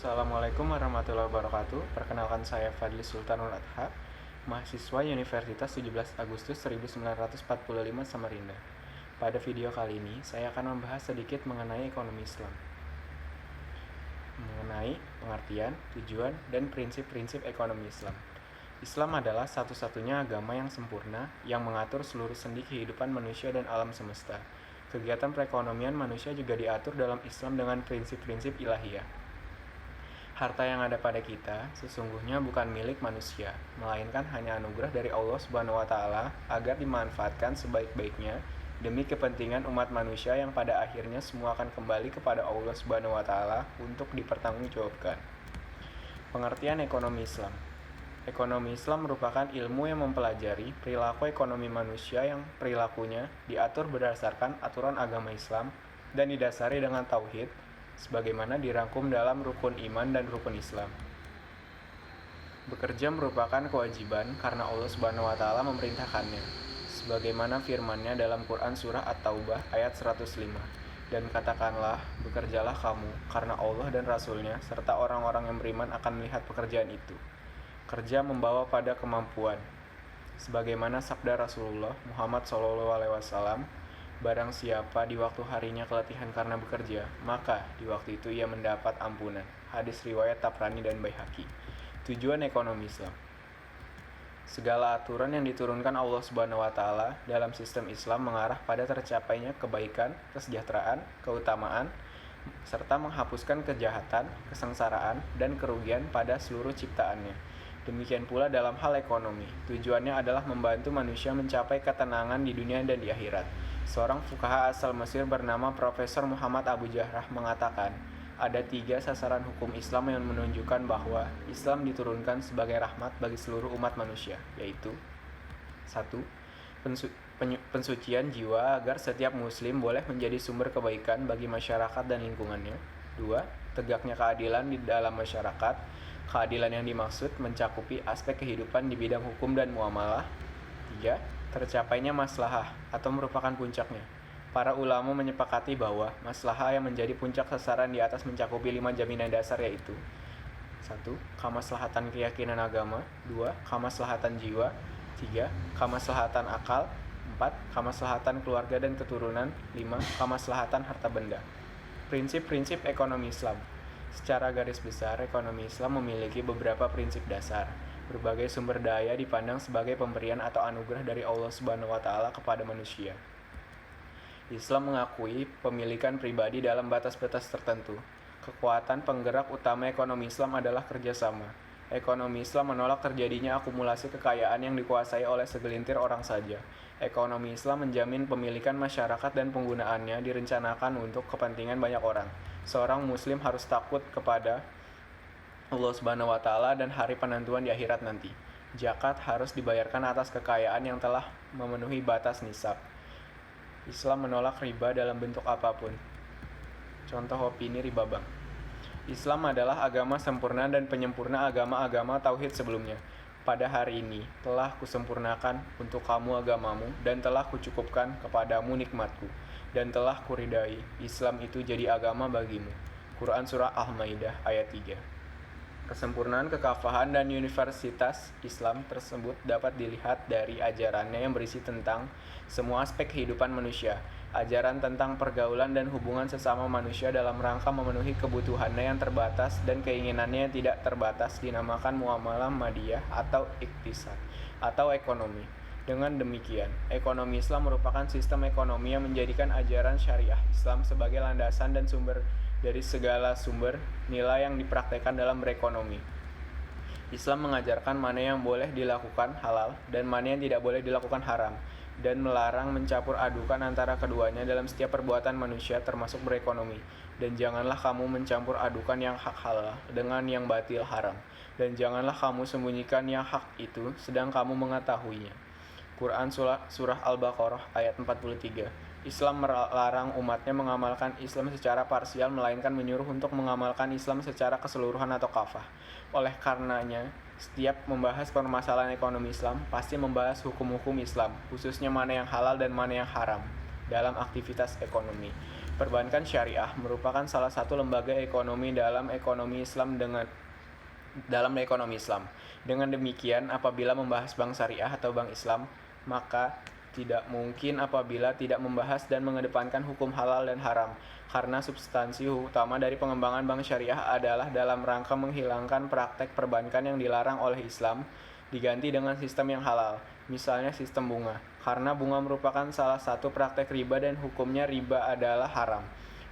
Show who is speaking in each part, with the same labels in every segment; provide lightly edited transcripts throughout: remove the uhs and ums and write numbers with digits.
Speaker 1: Assalamualaikum warahmatullahi wabarakatuh. Perkenalkan saya Fadli Sultanul Adha, mahasiswa Universitas 17 Agustus 1945 Samarinda. Pada video kali ini, saya akan membahas sedikit mengenai ekonomi Islam. Mengenai pengertian, tujuan, dan prinsip-prinsip ekonomi Islam. Islam adalah satu-satunya agama yang sempurna yang mengatur seluruh sendi kehidupan manusia dan alam semesta. Kegiatan perekonomian manusia juga diatur dalam Islam dengan prinsip-prinsip ilahiyah. Harta yang ada pada kita sesungguhnya bukan milik manusia, melainkan hanya anugerah dari Allah Subhanahu wa taala agar dimanfaatkan sebaik-baiknya demi kepentingan umat manusia yang pada akhirnya semua akan kembali kepada Allah Subhanahu wa taala untuk dipertanggungjawabkan. Pengertian ekonomi Islam. Ekonomi Islam merupakan ilmu yang mempelajari perilaku ekonomi manusia yang perilakunya diatur berdasarkan aturan agama Islam dan didasari dengan tauhid sebagaimana dirangkum dalam rukun iman dan rukun Islam. Bekerja merupakan kewajiban karena Allah Subhanahu wa taala memerintahkannya. Sebagaimana firman-Nya dalam Quran surah At-Taubah ayat 105. Dan katakanlah, bekerjalah kamu karena Allah dan Rasul-Nya serta orang-orang yang beriman akan melihat pekerjaan itu. Kerja membawa pada kemampuan. Sebagaimana sabda Rasulullah Muhammad SAW, barang siapa di waktu harinya keletihan karena bekerja, maka di waktu itu ia mendapat ampunan. Hadis riwayat Tabrani dan Baihaqi. Tujuan ekonomi Islam. Segala aturan yang diturunkan Allah Subhanahu wa taala dalam sistem Islam mengarah pada tercapainya kebaikan, kesejahteraan, keutamaan, serta menghapuskan kejahatan, kesengsaraan, dan kerugian pada seluruh ciptaannya. Demikian pula dalam hal ekonomi, tujuannya adalah membantu manusia mencapai ketenangan di dunia dan di akhirat. Seorang fuqaha asal Mesir bernama Profesor Muhammad Abu Jahrah mengatakan, ada 3 sasaran hukum Islam yang menunjukkan bahwa Islam diturunkan sebagai rahmat bagi seluruh umat manusia, yaitu 1. Pensucian jiwa agar setiap muslim boleh menjadi sumber kebaikan bagi masyarakat dan lingkungannya. 2. Tegaknya keadilan di dalam masyarakat. Keadilan yang dimaksud mencakupi aspek kehidupan di bidang hukum dan muamalah. 3. Tercapainya maslahah atau merupakan puncaknya. Para ulama menyepakati bahwa maslahah yang menjadi puncak sasaran di atas mencakupi 5 jaminan dasar yaitu 1. Kemaslahatan keyakinan agama. 2. Kemaslahatan jiwa. 3. Kemaslahatan akal. 4. Kemaslahatan keluarga dan keturunan. 5. Kemaslahatan harta benda. Prinsip-prinsip ekonomi Islam. Secara garis besar, ekonomi Islam memiliki beberapa prinsip dasar. Berbagai sumber daya dipandang sebagai pemberian atau anugerah dari Allah Subhanahu wa taala kepada manusia. Islam mengakui pemilikan pribadi dalam batas-batas tertentu. Kekuatan penggerak utama ekonomi Islam adalah kerjasama. Ekonomi Islam menolak terjadinya akumulasi kekayaan yang dikuasai oleh segelintir orang saja. Ekonomi Islam menjamin pemilikan masyarakat dan penggunaannya direncanakan untuk kepentingan banyak orang. Seorang muslim harus takut kepada Allah Subhanahu wa taala dan hari penentuan di akhirat nanti. Zakat harus dibayarkan atas kekayaan yang telah memenuhi batas nisab. Islam menolak riba dalam bentuk apapun. Contoh opini riba bank. Islam adalah agama sempurna dan penyempurna agama-agama tauhid sebelumnya. Pada hari ini telah kusempurnakan untuk kamu agamamu dan telah kucukupkan kepadamu nikmatku dan telah kuridai Islam itu jadi agama bagimu. Quran surah Al-Maidah ayat 3. Kesempurnaan kekafahan dan universitas Islam tersebut dapat dilihat dari ajarannya yang berisi tentang semua aspek kehidupan manusia. Ajaran tentang pergaulan dan hubungan sesama manusia dalam rangka memenuhi kebutuhannya yang terbatas dan keinginannya yang tidak terbatas dinamakan muamalah madiyah atau iktisad atau ekonomi. Dengan demikian, ekonomi Islam merupakan sistem ekonomi yang menjadikan ajaran syariah Islam sebagai landasan dan sumber dari segala sumber nilai yang dipraktekkan dalam berekonomi. Islam mengajarkan mana yang boleh dilakukan halal dan mana yang tidak boleh dilakukan haram, dan melarang mencampur adukan antara keduanya dalam setiap perbuatan manusia termasuk berekonomi. Dan janganlah kamu mencampur adukan yang hak halal dengan yang batil haram, dan janganlah kamu sembunyikan yang hak itu sedang kamu mengetahuinya. Quran surah Al-Baqarah ayat 43. Islam melarang umatnya mengamalkan Islam secara parsial, melainkan menyuruh untuk mengamalkan Islam secara keseluruhan atau kafah. Oleh karenanya, setiap membahas permasalahan ekonomi Islam, pasti membahas hukum-hukum Islam, khususnya mana yang halal dan mana yang haram dalam aktivitas ekonomi. Perbankan syariah merupakan salah satu lembaga ekonomi dalam ekonomi Islam. Dengan demikian, apabila membahas bank syariah atau bank Islam, maka tidak mungkin apabila tidak membahas dan mengedepankan hukum halal dan haram, karena substansi utama dari pengembangan bank syariah adalah dalam rangka menghilangkan praktek perbankan yang dilarang oleh Islam, diganti dengan sistem yang halal, misalnya sistem bunga, karena bunga merupakan salah satu praktek riba dan hukumnya riba adalah haram.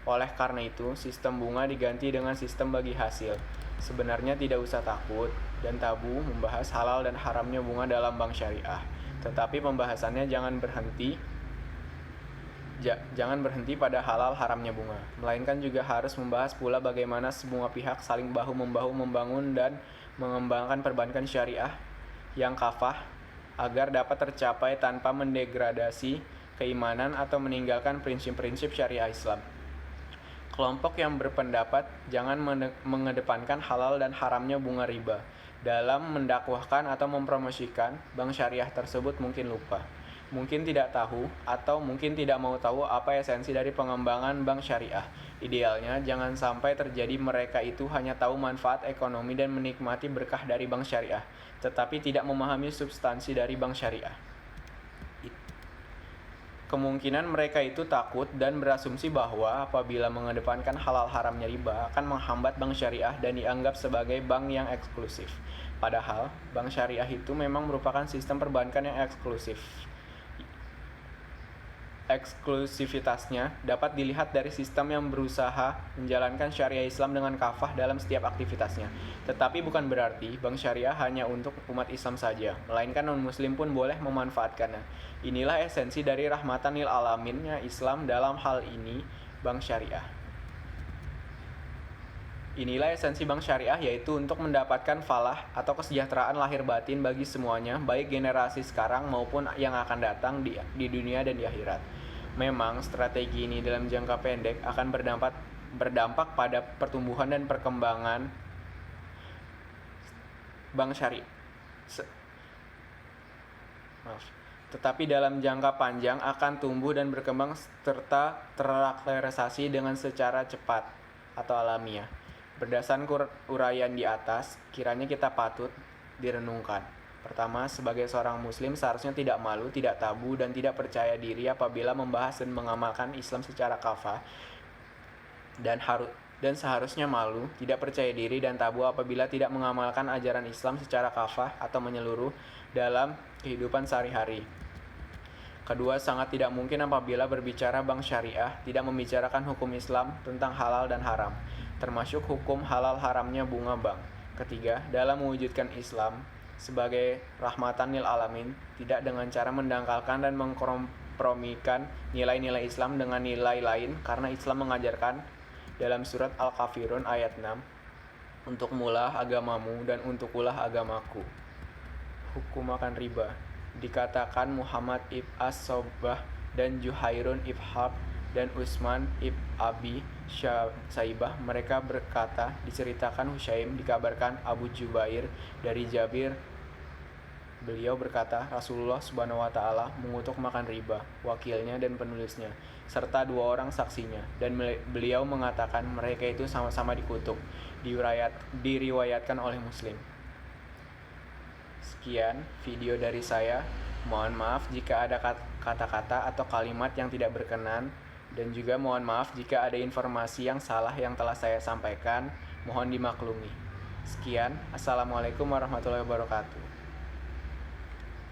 Speaker 1: Oleh karena itu, sistem bunga diganti dengan sistem bagi hasil. Sebenarnya tidak usah takut dan tabu membahas halal dan haramnya bunga dalam bank syariah. Tetapi pembahasannya jangan berhenti pada halal haramnya bunga, melainkan juga harus membahas pula bagaimana semua pihak saling bahu-membahu membangun dan mengembangkan perbankan syariah yang kafah agar dapat tercapai tanpa mendegradasi keimanan atau meninggalkan prinsip-prinsip syariah Islam. Kelompok yang berpendapat jangan mengedepankan halal dan haramnya bunga riba dalam mendakwahkan atau mempromosikan bank syariah tersebut mungkin lupa, mungkin tidak tahu, atau mungkin tidak mau tahu apa esensi dari pengembangan bank syariah. Idealnya jangan sampai terjadi mereka itu hanya tahu manfaat ekonomi dan menikmati berkah dari bank syariah, tetapi tidak memahami substansi dari bank syariah. Kemungkinan mereka itu takut dan berasumsi bahwa apabila mengedepankan halal haramnya riba akan menghambat bank syariah dan dianggap sebagai bank yang eksklusif. Padahal, bank syariah itu memang merupakan sistem perbankan yang eksklusif. Eksklusivitasnya dapat dilihat dari sistem yang berusaha menjalankan syariah Islam dengan kafah dalam setiap aktivitasnya. Tetapi bukan berarti bank syariah hanya untuk umat Islam saja, melainkan non-muslim pun boleh memanfaatkannya. Inilah esensi dari rahmatan lil alaminnya Islam dalam hal ini bank syariah. Inilah esensi bank syariah, yaitu untuk mendapatkan falah atau kesejahteraan lahir batin bagi semuanya, baik generasi sekarang maupun yang akan datang di dunia dan di akhirat. Memang strategi ini dalam jangka pendek akan berdampak pada pertumbuhan dan perkembangan bank syariah. Tetapi dalam jangka panjang akan tumbuh dan berkembang serta terrealisasi dengan secara cepat atau alamiah. Berdasarkan uraian di atas, kiranya kita patut direnungkan. Pertama, sebagai seorang muslim seharusnya tidak malu, tidak tabu, dan tidak percaya diri apabila membahas dan mengamalkan Islam secara kafah, dan seharusnya malu, tidak percaya diri, dan tabu apabila tidak mengamalkan ajaran Islam secara kafah atau menyeluruh dalam kehidupan sehari-hari. Kedua, sangat tidak mungkin apabila berbicara bank syariah tidak membicarakan hukum Islam tentang halal dan haram, termasuk hukum halal haramnya bunga bank. Ketiga, dalam mewujudkan Islam sebagai rahmatan lil alamin, tidak dengan cara mendangkalkan dan mengkompromikan nilai-nilai Islam dengan nilai lain, karena Islam mengajarkan dalam surat Al-Kafirun ayat 6, untuk mulah agamamu dan untuk ulah agamaku. Hukum akan riba. Dikatakan Muhammad ibn As-Sobah dan Juhairun ibn Harb dan Utsman ibn Abi Saibah, mereka berkata, diceritakan Husyaim, dikabarkan Abu Jubair dari Jabir, beliau berkata, Rasulullah Subhanahu wa Ta'ala mengutuk makan riba, wakilnya dan penulisnya, serta 2 orang saksinya, dan beliau mengatakan mereka itu sama-sama dikutuk. Diriwayatkan oleh Muslim. Sekian video dari saya. Mohon maaf jika ada kata-kata atau kalimat yang tidak berkenan, dan juga mohon maaf jika ada informasi yang salah yang telah saya sampaikan. Mohon dimaklumi. Sekian, Assalamualaikum warahmatullahi wabarakatuh.